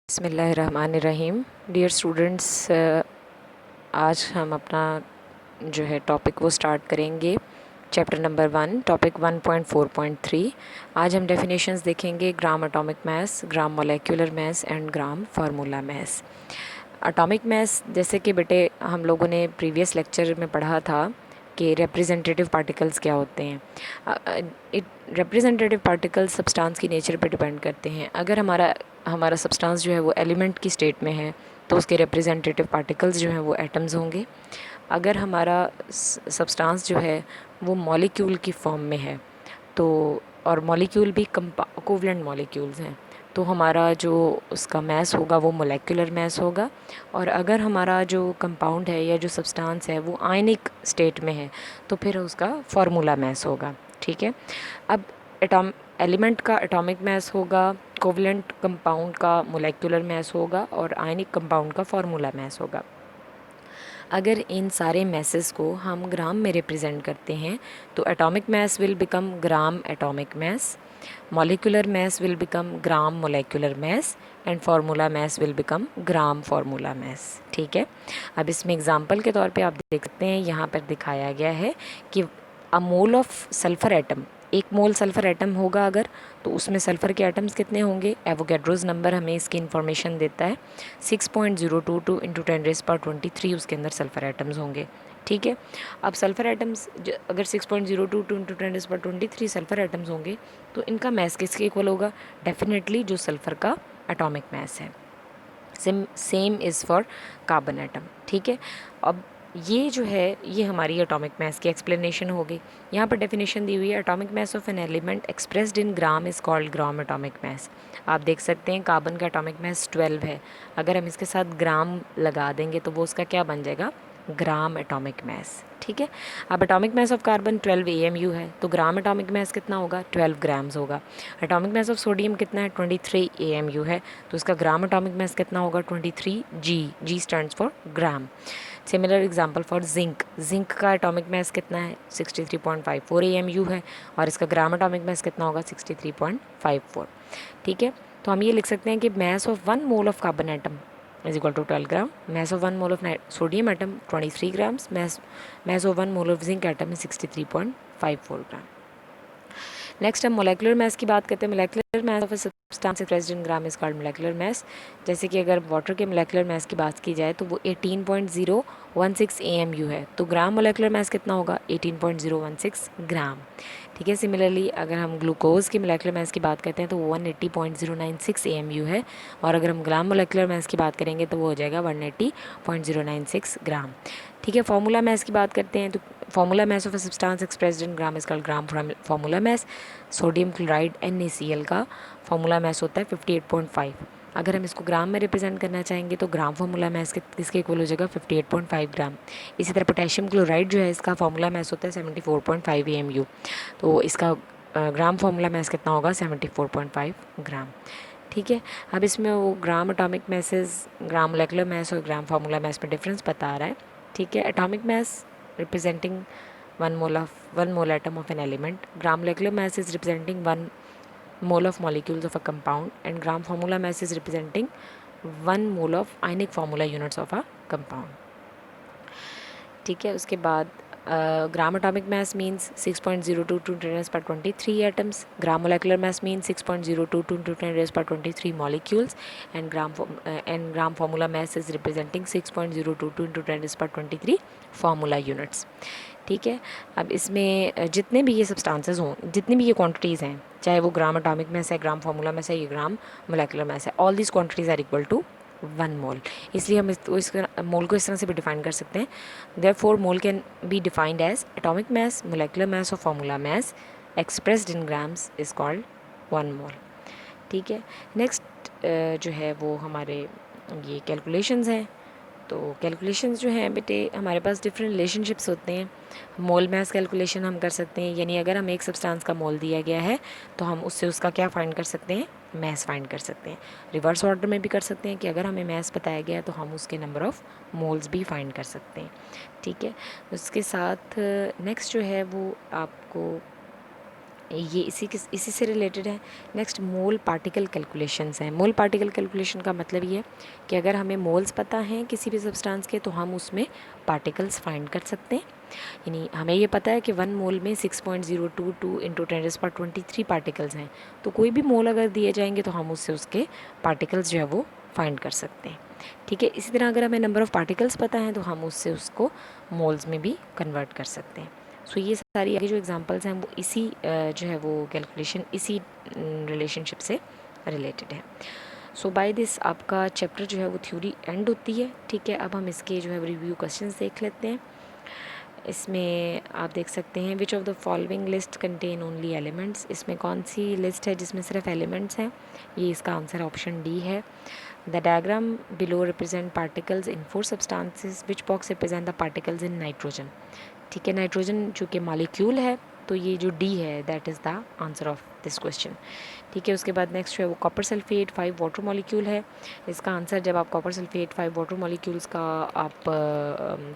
बिस्मिल्लाहिर्रहमानिर्रहीम। Dear students, आज हम अपना जो है टॉपिक वो स्टार्ट करेंगे। Chapter number 1, topic 1.4.3। आज हम डेफिनेशंस देखेंगे gram atomic mass, gram molecular mass and gram formula mass. Atomic mass जैसे कि बेटे हम लोगों ने प्रीवियस लेक्चर में पढ़ा था कि रिप्रेजेंटेटिव पार्टिकल्स क्या होते हैं। रिप्रेजेंटेटिव पार्टिकल्स सब्सटेंस की नेचर पर डिपेंड करते हैं। अगर हमारा सब्सटेंस जो है वो एलिमेंट की स्टेट में है तो उसके रिप्रेजेंटेटिव पार्टिकल्स जो हैं वो एटम्स होंगे। अगर हमारा सब्सटेंस जो है वो मॉलिक्यूल की फॉर्म में है तो, और मॉलिक्यूल भी कोवलेंट मॉलिक्यूल्स हैं, तो हमारा जो उसका मैस होगा वो मोलेक्युलर मैस होगा। और अगर हमारा जो कंपाउंड है या जो सब्सटेंस है वो आयनिक स्टेट में है तो फिर उसका फार्मूला मैस होगा। ठीक है। अब एलिमेंट का एटॉमिक मैस होगा, कोवलेंट कंपाउंड का मोलेक्युलर मैस होगा और आयनिक कंपाउंड का फार्मूला मैस होगा। अगर इन सारे मैसेस को हम ग्राम में रिप्रेजेंट करते हैं तो atomic mass will become gram atomic mass, molecular mass will become gram molecular mass and formula mass will become gram formula mass. ठीक है। अब इसमें एग्जांपल के तौर पे आप देख सकते हैं, यहाँ पर दिखाया गया है कि अ मोल ऑफ सल्फ़र एटम, एक मोल सल्फ़र एटम होगा अगर, तो उसमें सल्फ़र के एटम्स कितने होंगे। एवोगैड्रोस नंबर हमें इसकी इन्फॉर्मेशन देता है 6.022 इंटू 10⁻23 उसके अंदर सल्फ़र एटम्स होंगे। ठीक है। अब सल्फ़र एटम्स अगर 6.022 इंटू 10⁻23 सल्फ़र एटम्स होंगे तो इनका मैस किसके इक्वल होगा। डेफिनेटली जो सल्फ़र का एटॉमिक मैस है। Same is for carbon atom. ठीक है। अब ये जो है ये हमारी एटॉमिक मैस की एक्सप्लेनेशन हो गई। यहाँ पर डेफिनेशन दी हुई है, atomic mass of an element expressed in gram is called gram atomic mess. आप देख सकते हैं कार्बन का एटॉमिक मैस 12 है, अगर हम इसके साथ ग्राम लगा देंगे तो वो उसका क्या बन जाएगा, ग्राम एटॉमिक मैस। ठीक है। अब atomic mass of carbon 12 AMU है तो ग्राम एटॉमिक मैस कितना होगा, 12 ग्राम्स होगा। एटॉमिक मैस ऑफ सोडियम कितना है, 23 AMU है तो उसका ग्राम एटॉमिक मैस कितना होगा, 23 G stands for gram. Similar example for zinc, zinc का एटॉमिक मैस कितना है, 63.54 AMU है और इसका ग्राम एटॉमिक मैस कितना होगा, 63.54। ठीक है। तो हम ये लिख सकते हैं कि mass of 1 mole of carbon atom is equal to 12 gram, mass of 1 mole of sodium atom 23 grams, mass of 1 mole of zinc atom is 63.54 gram. Next हम मोलेकुलर मैस की बात करते हैं। Molecular mass of a substance expressed in gram is called molecular mass. जैसे कि अगर water के molecular mass की बात की जाए तो वो 18.016 AMU है तो ग्राम मोलेकुलर मैस कितना होगा, 18.016 ग्राम। ठीक है। सिमिलरली अगर हम ग्लूकोज की मोलेकुलर मैस की बात करते हैं तो 180.096 AMU है और अगर हम ग्राम मोलेकुलर मैस की बात करेंगे तो वो हो जाएगा 180.096 ग्राम। ठीक है। फार्मूला मैस की बात करते हैं तो formula mass of a substance expressed in gram is called gram formula mass. Sodium chloride NaCl का फार्मूला मैस होता है 58.5। अगर हम इसको ग्राम में रिप्रेजेंट करना चाहेंगे तो ग्राम फार्मूला मैस किसके इक्वल हो जाएगा, 58.5 ग्राम। इसी तरह पोटेशियम क्लोराइड जो है इसका फार्मूला मैस होता है 74.5 AMU तो इसका ग्राम फार्मूला मैस कितना होगा, 74.5 ग्राम। ठीक है। अब इसमें वो ग्राम एटॉमिक मैसेज, ग्राम मोलेकुलर मैस और ग्राम फार्मूला मैस में डिफरेंस बता रहा है। ठीक है। Atomic mass representing 1 mole atom of an element, gram molecular mass is representing 1 mole of molecules of a compound and gram formula mass is representing 1 mole of ionic formula units of a compound। ठीक है। उसके बाद gram atomic mass means 6.022 10⁻23 atoms, gram molecular mass means 6.022 10⁻23 molecules and gram formula mass is representing 6.022 10⁻23 formula units. ठीक है। अब इसमें जितने भी ये सब्सटेंसेस हों, जितनी भी ये क्वांटिटीज़ हैं, चाहे वो ग्राम एटॉमिक मैस है, ग्राम फार्मूला मैस है, ये ग्राम मोलेकुलर मैस है, all these quantities are equal to 1 mole. इसलिए हम इस मोल को इस तरह से भी डिफाइन कर सकते हैं। Therefore mole can be defined as atomic mass, molecular mass और formula mass expressed in grams is called 1 mole. ठीक है। नेक्स्ट जो है वो हमारे ये कैलकुलेशंस हैं। तो कैलकुलेशंस जो हैं बेटे हमारे पास डिफरेंट रिलेशनशिप्स होते हैं। मोल मैस कैलकुलेशन हम कर सकते हैं, यानी अगर हम एक सब्सटेंस का मोल दिया गया है तो हम उससे उसका क्या फाइंड कर सकते हैं, मैस फाइंड कर सकते हैं। रिवर्स ऑर्डर में भी कर सकते हैं कि अगर हमें मैस बताया गया है तो हम उसके नंबर ऑफ़ मोल्स भी फाइंड कर सकते हैं। ठीक है। उसके साथ नेक्स्ट जो है वो आपको ये इसी से रिलेटेड है। नेक्स्ट मोल पार्टिकल कैलकुलेशंस हैं। मोल पार्टिकल कैलकुलेशन का मतलब ये कि अगर हमें मोल्स पता हैं किसी भी सब्सटेंस के तो हम उसमें पार्टिकल्स फाइंड कर सकते हैं। यानी हमें ये पता है कि 1 मोल में 6.022 इंटू 10⁻23 पार्टिकल्स हैं, तो कोई भी मोल अगर दिए जाएंगे तो हम उससे उसके पार्टिकल्स जो है वो फाइंड कर सकते हैं। ठीक है, इसी तरह अगर हमें नंबर ऑफ़ पार्टिकल्स पता है तो हम उससे उसको मोल्स में भी कन्वर्ट कर सकते हैं। सो ये सारी आगे जो एग्जांपल्स हैं वो इसी जो है वो कैलकुलेशन इसी रिलेशनशिप से रिलेटेड है। सो बाय दिस आपका चैप्टर जो है वो थ्योरी एंड होती है। ठीक है, अब हम इसके जो है रिव्यू क्वेश्चंस देख लेते हैं। इसमें आप देख सकते हैं which of the following list contain only elements. इसमें कौन सी लिस्ट है जिसमें सिर्फ एलिमेंट्स हैं? ये इसका आंसर ऑप्शन डी है। The diagram below represent particles in 4 substances, which box represent the particles in nitrogen. ठीक है, नाइट्रोजन जो कि मॉलिक्यूल है, तो ये जो डी है that is the answer of this question. ठीक है, उसके बाद नेक्स्ट जो है वो कॉपर सल्फेट 5 वाटर मॉलिक्यूल है। इसका आंसर जब आप कॉपर सल्फेट 5 वाटर मॉलिक्यूल्स का आप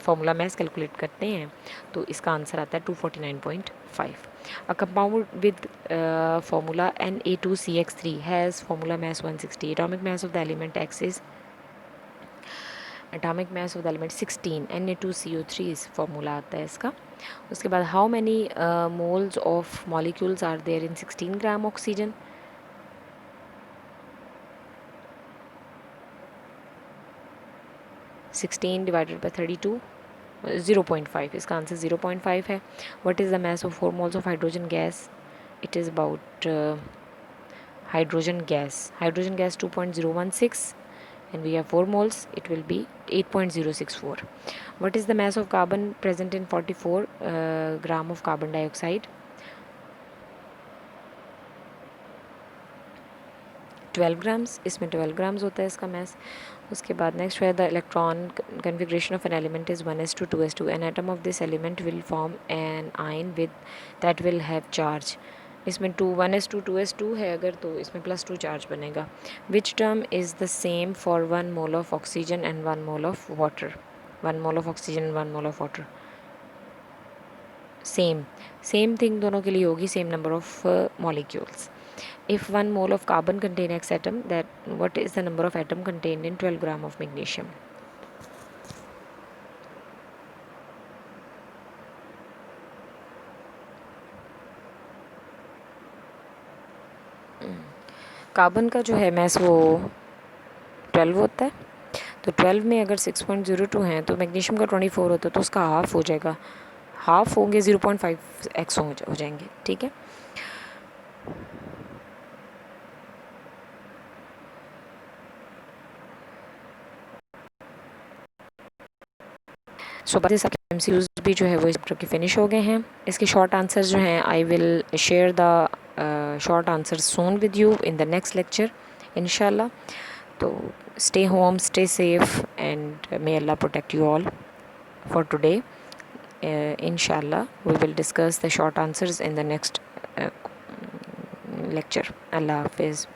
फार्मूला मैस कैलकुलेट करते हैं तो इसका आंसर आता है 249.5। A compound with formula Na2CX3 has formula mass 160। Atomic mass of the element X is atomic mass of the element 16। Na2CO3 इस फार्मूला आता है इसका। उसके बाद how many moles of molecules are there in 16 gram oxygen. Sixteen divided by 32 0.5। इसका answer 0.5 है। What is the mass of 4 moles of hydrogen gas? It is about hydrogen gas 2.016 and we have 4 moles, it will be 8.064. What is the mass of carbon present in 44 gram of carbon dioxide? 12 grams. इसमें 12 grams होता है इसका mess. उसके बाद next है the electron configuration of an element is 1s2 2s2। An atom of this element will form an ion with that will have charge. इसमें 1s2 2s2 है अगर, तो इसमें +2 चार्ज बनेगा। Which term is the same for 1 mole of oxygen and 1 mole of water? 1 mole of oxygen and 1 mole of water same thing दोनों के लिए होगी, same number of molecules. If 1 mole of carbon contain X atom, that what is the number of atom contained in 12 gram of magnesium? Carbon का जो है mess वो 12 होता है, तो 12 में अगर 6.02 हैं तो मैग्नीशियम का 24 होता है, तो उसका हाफ हो जाएगा। हाफ होंगे 0.5x हो जाएंगे। ठीक है, सो बस MCQs भी जो है वो इस चैप्टर के फिनिश हो गए हैं। इसके शॉर्ट आंसर्स जो हैं I will share the short answers soon with you in the next lecture इंशाल्लाह। तो stay home, stay safe, and may Allah protect you all. For today, inshallah, we will discuss the short answers in the next lecture. Allah Hafiz.